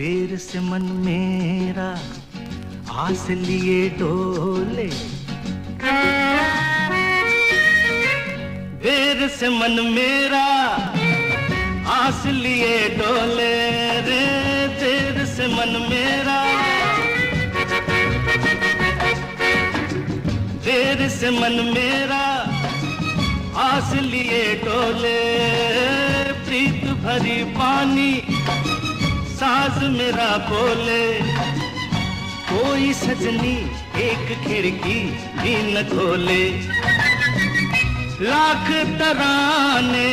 देर से मन मेरा आस लिए डोले, देर से मन मेरा आस लिए डोले रे, देर से मन मेरा, देर से मन मेरा आस लिए डोले। प्रीत भरी पानी साज मेरा बोले, कोई सजनी एक खिड़की भी न खोले। लाख तराने